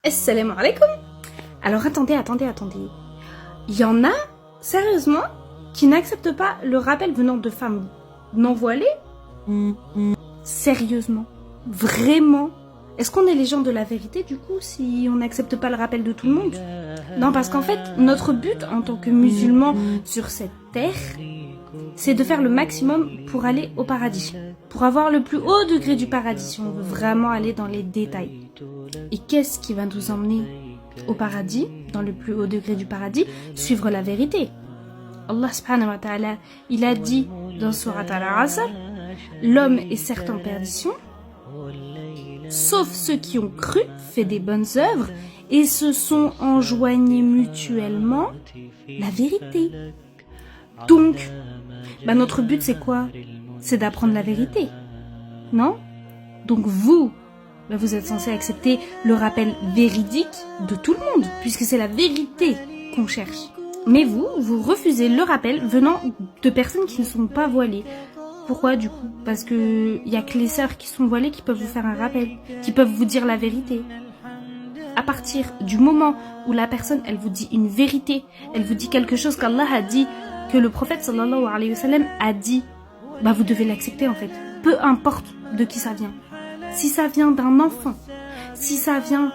Assalamu alaikum. Alors attendez. Il y en a, sérieusement, qui n'acceptent pas le rappel venant de femmes non voilées. Sérieusement. Vraiment. Est-ce qu'on est les gens de la vérité du coup si on n'accepte pas le rappel de tout le monde? Non, parce qu'en fait, notre but en tant que musulmans sur cette terre, c'est de faire le maximum pour aller au paradis. Pour avoir le plus haut degré du paradis, si on veut vraiment aller dans les détails. Et qu'est-ce qui va nous emmener au paradis, dans le plus haut degré du paradis? Suivre la vérité. Allah subhanahu wa ta'ala, il a dit dans Surat Al-Asr, l'homme est certes en perdition, sauf ceux qui ont cru, fait des bonnes œuvres et se sont enjoignés mutuellement la vérité. Donc, notre but c'est quoi? C'est d'apprendre la vérité, non? Donc vous êtes censé accepter le rappel véridique de tout le monde, puisque c'est la vérité qu'on cherche. Mais vous refusez le rappel venant de personnes qui ne sont pas voilées. Pourquoi du coup? Parce que il y a que les sœurs qui sont voilées qui peuvent vous faire un rappel, qui peuvent vous dire la vérité. À partir du moment où la personne, elle vous dit une vérité, elle vous dit quelque chose qu'Allah a dit, que le prophète sallallahu alayhi wa sallam a dit, vous devez l'accepter en fait. Peu importe de qui ça vient. Si ça vient d'un enfant, si ça vient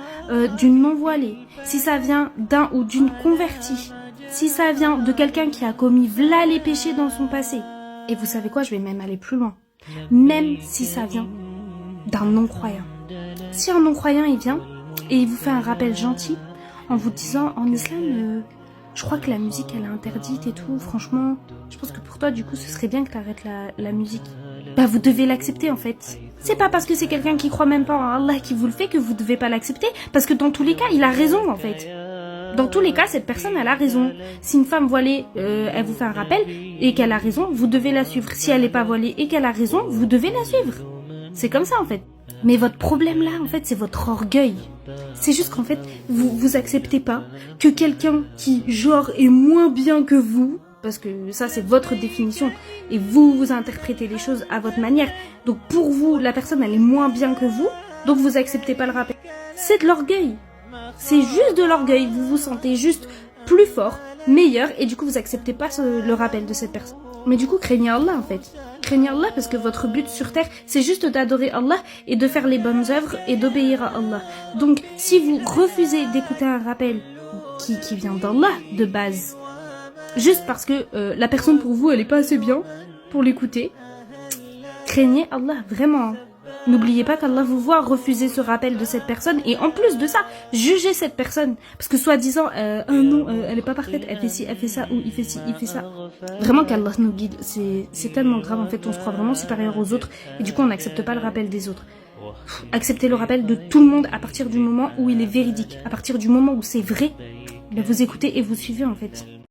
d'une non-voilée, si ça vient d'un ou d'une convertie, si ça vient de quelqu'un qui a commis v'là les péchés dans son passé. Et vous savez quoi, je vais même aller plus loin. Même si ça vient d'un non-croyant. Si un non-croyant il vient et il vous fait un rappel gentil en vous disant en islam, je crois que la musique elle est interdite et tout, franchement, je pense que pour toi du coup ce serait bien que tu arrêtes la musique. Vous devez l'accepter en fait. C'est pas parce que c'est quelqu'un qui croit même pas en Allah qui vous le fait que vous devez pas l'accepter, parce que dans tous les cas il a raison en fait. Dans tous les cas cette personne elle a raison. Si une femme voilée elle vous fait un rappel et qu'elle a raison, vous devez la suivre. Si elle est pas voilée et qu'elle a raison, vous devez la suivre. C'est comme ça en fait. Mais votre problème là en fait c'est votre orgueil. C'est juste qu'en fait vous acceptez pas que quelqu'un qui genre est moins bien que vous, parce que ça c'est votre définition et vous interprétez les choses à votre manière, donc pour vous la personne elle est moins bien que vous, donc vous acceptez pas le rappel. C'est de l'orgueil, c'est juste de l'orgueil, vous vous sentez juste plus fort, meilleur, et du coup vous acceptez pas le rappel de cette personne. Mais du coup craignez Allah en fait, craignez Allah parce que votre but sur terre c'est juste d'adorer Allah et de faire les bonnes œuvres et d'obéir à Allah. Donc si vous refusez d'écouter un rappel qui vient d'Allah de base, juste parce que la personne pour vous elle est pas assez bien pour l'écouter, craignez Allah vraiment. N'oubliez pas qu'Allah vous voit refuser ce rappel de cette personne et en plus de ça, jugez cette personne. Parce que soi-disant, non, elle est pas parfaite, elle fait ci, elle fait ça, ou il fait ci, il fait ça. Vraiment qu'Allah nous guide, c'est tellement grave en fait, on se croit vraiment supérieur aux autres et du coup on n'accepte pas le rappel des autres. Acceptez le rappel de tout le monde à partir du moment où il est véridique, à partir du moment où c'est vrai, vous écoutez et vous suivez en fait.